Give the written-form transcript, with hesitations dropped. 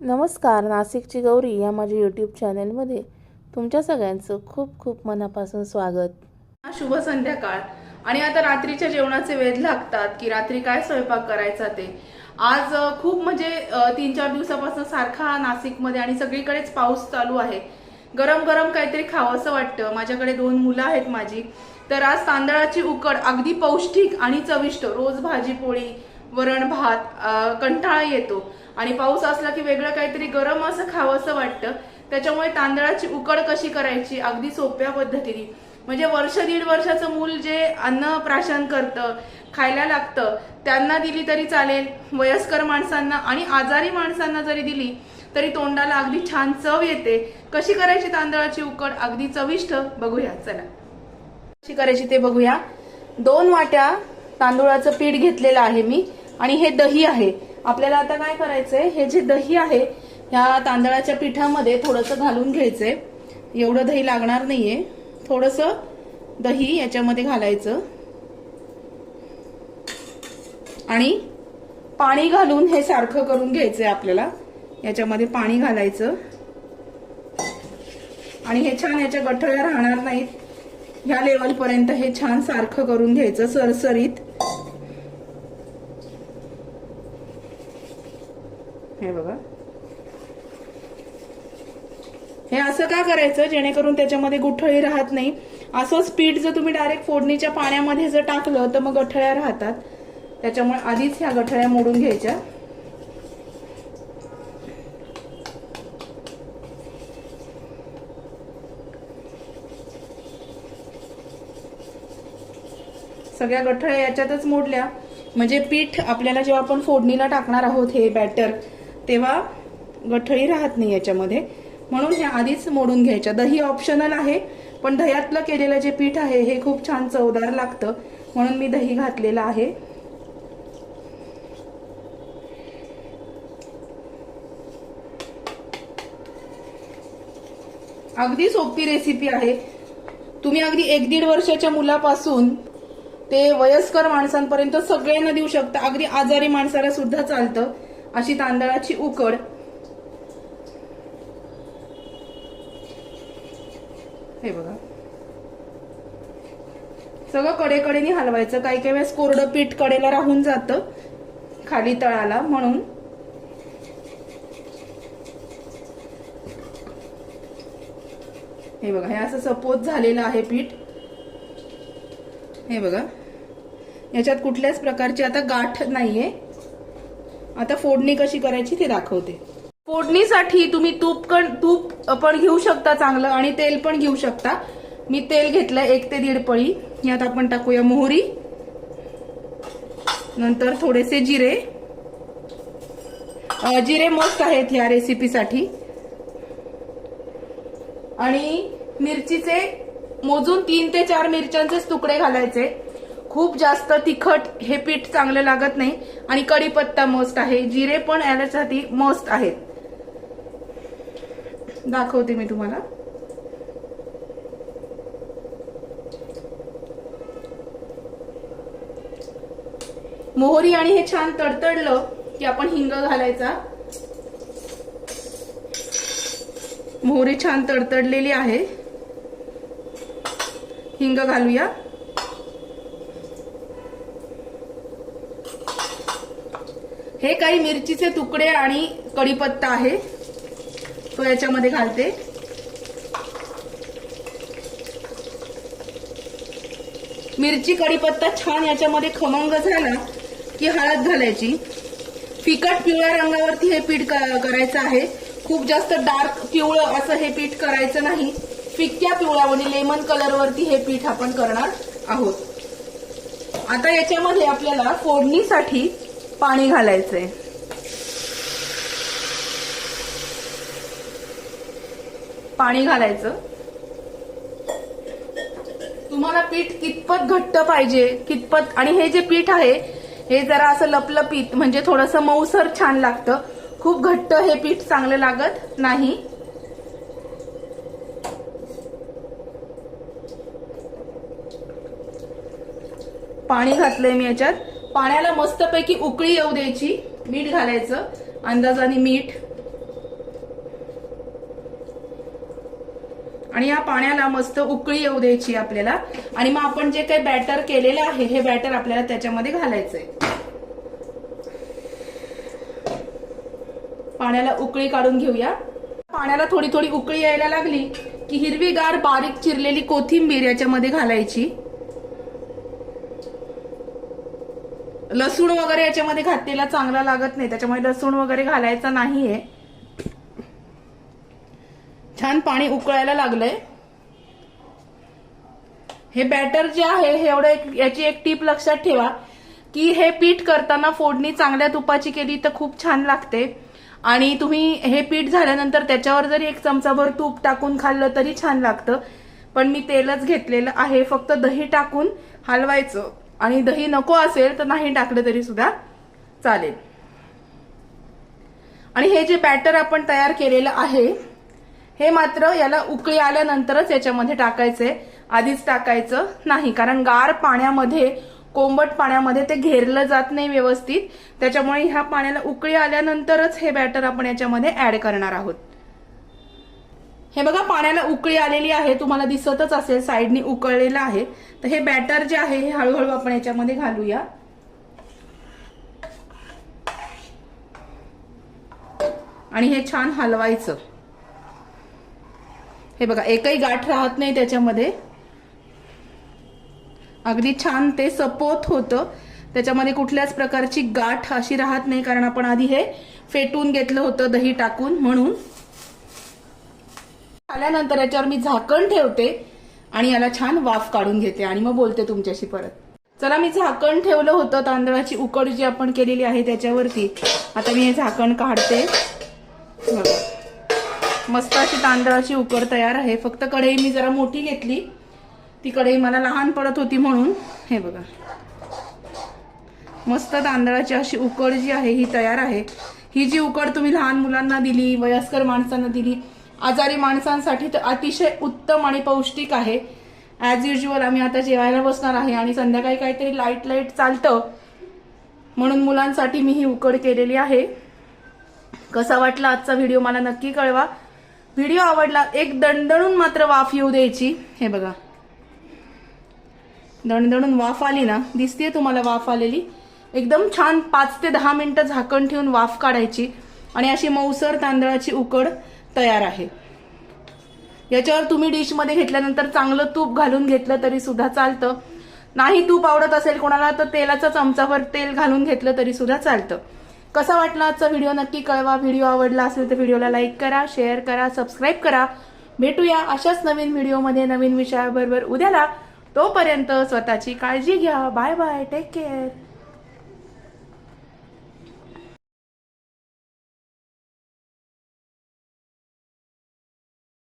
नमस्कार, नाशिकची गौरी या माझ्या यूट्यूब चॅनलमध्ये तुमच्या सगळ्यांचं खूप खूप मनापासून स्वागत. शुभ संध्याकाळ. आणि आता रात्रीच्या जेवणाचे वेध लागतात की रात्री काय स्वयंपाक करायचा ते. आज खूप म्हणजे 3-4 दिवसापासून सारखा नाशिकमध्ये आणि सगळीकडेच पाऊस चालू आहे. गरम गरम काहीतरी खावंसं वाटतं. माझ्याकडे 2 मुलं आहेत माझी, तर आज तांदळाची उकड अगदी पौष्टिक आणि चविष्ट. रोज भाजी पोळी वरण भात कंटाळा येतो आणि पाऊस असला की वेगळं काहीतरी गरम असं खावंसं वाटतं. त्याच्यामुळे तांदळाची उकड कशी करायची अगदी सोप्या पद्धतीने, म्हणजे वर्ष 1.5 वर्षाचं मूल जे अन्न प्राशन करतं खायला लागतं त्यांना दिली तरी चालेल, वयस्कर माणसांना आणि आजारी माणसांना जरी दिली तरी तोंडाला अगदी छान चव येते. कशी करायची तांदळाची उकड अगदी चविष्ट बघूया. चला कशी करायची ते बघूया. 2 वाट्या तांदूळाचं पीठ घेतलेलं आहे मी आणि हे दही आहे. आपल्याला आता काय करायचंय, हे जे दही आहे ह्या तांदळाच्या पिठामध्ये थोडंसं घालून घ्यायचंय. एवढं दही लागणार नाहीये, थोडंसं दही याच्यामध्ये घालायचं आणि पाणी घालून हे सारखं करून घ्यायचंय. आपल्याला याच्यामध्ये पाणी घालायचं आणि हे छान याच्या गठळ्या राहणार नाहीत, ह्या लेवल पर्यंत हे छान सारखं करून घ्यायचं सरसरीत. हे बघा, हे असं का करायचं जेणेकरून त्याच्यामध्ये गुठळी राहत नाही. असंच पीठ जर तुम्ही डायरेक्ट फोडणीच्या पाण्यामध्ये जर टाकलं तर मग गठळ्या राहतात. त्याच्यामुळे आधीच ह्या गठळ्या मोडून घ्यायच्या. सगळ्या गठळ्या याच्यातच मोडल्या म्हणजे पीठ आपल्याला जेव्हा आपण फोडणीला टाकणार आहोत हे बॅटर, तेव्हा गठळी राहत नाही याच्यामध्ये. म्हणून हे आधीच मोडून घ्यायच्या. दही ऑप्शनल आहे, पण दह्यातलं केलेलं जे पीठ आहे हे खूप छान चवदार लागतं, म्हणून मी दही घातलेलं आहे. अगदी सोपी रेसिपी आहे. तुम्ही अगदी 1-1.5 वर्षाच्या मुलापासून ते वयस्कर माणसांपर्यंत सगळ्यांना देऊ शकता. अगदी आजारी माणसाला सुद्धा चालतं अशी तांदळाची उकड. हे बघा, सगळं कडेकडेने हलवायचं. काही काही वेळेस कोरडं पीठ कडेला राहून जातं खाली तळाला, म्हणून हे बघा, हे असं सपोज झालेलं आहे पीठ. हे बघा, याच्यात कुठल्याच प्रकारची आता गाठ नाहीये. आता फोडणी कशी करायची ते दाखवते. फोडणीसाठी तुम्ही तूप पण घेऊ शकता चांगलं आणि तेल पण घेऊ शकता. मी तेल घेतलंय 1 ते 1.5 पळी. यात आपण टाकूया मोहरी, नंतर थोडेसे जिरे. जिरे मस्त आहेत ह्या रेसिपीसाठी. आणि मिरचीचे मोजून 3 ते 4 मिरच्यांचे तुकडे घालायचे. खूप जास्त तिखट हे पीठ चांगलं लागत नाही. आणि कढीपत्ता मस्त आहे, जिरे पण याच्यासाठी मस्त आहेत. दाखवते मी तुम्हाला. मोहरी आणि हे छान तडतडलं की आपण हिंग घालायचा. मोहरी छान तडतडलेली आहे, हिंग घालूया. हे काही मिरचीचे तुकडे आणि कढीपत्ता आहे तो याच्यामध्ये घालते. मिरची कढीपत्ता छान याच्यामध्ये खमंग झाला की हळद घालायची. फिकट पिवळ्या रंगावरती हे पीठ करायचं आहे. खूप जास्त डार्क पिवळं असं हे पीठ करायचं नाही. फिक्या पिवळ्या म्हणजे लेमन कलर वरती हे पीठ आपण करणार आहोत. आता याच्यामध्ये आपल्याला फोडणीसाठी पाणी घालायचंय. पाणी घालायचं. तुम्हाला पीठ कितपत घट्ट पाहिजे कितपत, आणि हे जे पीठ आहे हे जरा असं लपलपीत म्हणजे थोडंसं मऊसर छान लागतं. खूप घट्ट हे पीठ चांगलं लागत नाही. पाणी घातलंय मी याच्यात. पाण्याला मस्तपैकी उकळी येऊ द्यायची. मीठ घालायचं अंदाजाने मीठ. आणि या पाण्याला मस्त उकळी येऊ द्यायची आपल्याला. आणि मग आपण जे काही बॅटर केलेलं आहे हे बॅटर आपल्याला त्याच्यामध्ये घालायचंय. पाण्याला उकळी काढून घेऊया. पाण्याला थोडी थोडी उकळी यायला लागली की हिरवीगार बारीक चिरलेली कोथिंबीर याच्यामध्ये घालायची. लसूण वगैरे याच्यामध्ये घातलेला चांगला लागत नाही, त्याच्यामुळे लसूण वगैरे घालायचा नाहीये. छान पाणी उकळायला लागलंय. हे बॅटर जे आहे हे एवढं याची एक टीप लक्षात ठेवा की हे पीठ करताना फोडणी चांगल्या तुपाची केली तर खूप छान लागते. आणि तुम्ही हे पीठ झाल्यानंतर त्याच्यावर जरी एक चमचाभर तूप टाकून खाल्लं तरी छान लागतं. पण मी तेलच घेतलेलं आहे. फक्त दही टाकून हलवायचं आणि दही नको असेल तर नाही टाकलं तरी सुद्धा चालेल. आणि हे जे बॅटर आपण तयार केलेलं आहे हे मात्र याला उकळी आल्यानंतरच याच्यामध्ये टाकायचंय, आधीच टाकायचं नाही. कारण गार पाण्यामध्ये, कोंबट पाण्यामध्ये ते घेरलं जात नाही व्यवस्थित. त्याच्यामुळे ह्या पाण्याला उकळी आल्यानंतरच हे बॅटर आपण याच्यामध्ये ऍड करणार आहोत. हे बघा पाण्याला उकळी आलेली आहे, तुम्हाला दिसतच असेल साईडनी उकळलेलं आहे. तर हे बॅटर जे आहे हे हळूहळू आपण याच्यामध्ये घालूया. आणि हे छान हलवायचं. हे बघा एकही गाठ राहत नाही त्याच्यामध्ये. अगदी छान ते सपोत होतं. त्याच्यामध्ये कुठल्याच प्रकारची गाठ अशी राहत नाही, कारण आपण आधी हे फेटून घेतलं होतं दही टाकून. म्हणून आल्यानंतर याच्यावर मी झाकण ठेवते आणि याला छान वाफ काढून घेते आणि मग बोलते तुमच्याशी परत. चला, मी झाकण ठेवलं होतं तांदळाची उकड जी आपण केलेली आहे त्याच्यावरती. आता मी हे झाकण काढते. मस्त अशी तांदळाची उकड तयार आहे. फक्त कढई मी जरा मोठी घेतली, ती कढई मला लहान पडत होती म्हणून. हे बघा मस्त तांदळाची अशी उकड जी आहे ही तयार आहे. ही जी उकड तुम्ही लहान मुलांना दिली, वयस्कर माणसांना दिली, आजारी माणसांसाठी तर अतिशय उत्तम आणि पौष्टिक आहे. ऍज युजल आम्ही आता जेवायला बसणार आहे आणि संध्याकाळी काहीतरी लाईट चालतं म्हणून मुलांसाठी मी ही उकड केलेली आहे. कसा वाटला आजचा व्हिडिओ मला नक्की कळवा. व्हिडिओ आवडला एक दणदणून मात्र वाफ येऊ द्यायची. हे बघा दणदणून वाफ आली ना, दिसतेय तुम्हाला वाफ आलेली. एकदम छान 5 ते 10 मिनिटं झाकण ठेवून वाफ काढायची आणि अशी मऊसर तांदळाची उकड तयार आहे. याच्यावर तुम्ही डिशमध्ये घेतल्यानंतर चांगलं तूप घालून घेतलं तरी सुद्धा चालतं. नाही तूप आवडत असेल कोणाला तर तेलाचा चमचाभर तेल घालून घेतलं तरी सुद्धा चालतं. कसा वाटला आजचा व्हिडिओ नक्की कळवा. व्हिडिओ आवडला असेल तर व्हिडिओला लाईक करा, शेअर करा, सबस्क्राईब करा. भेटूया अशाच नवीन व्हिडिओमध्ये नवीन विषयाबरोबर उद्याला. तोपर्यंत स्वतःची काळजी घ्या. Bye bye, take care.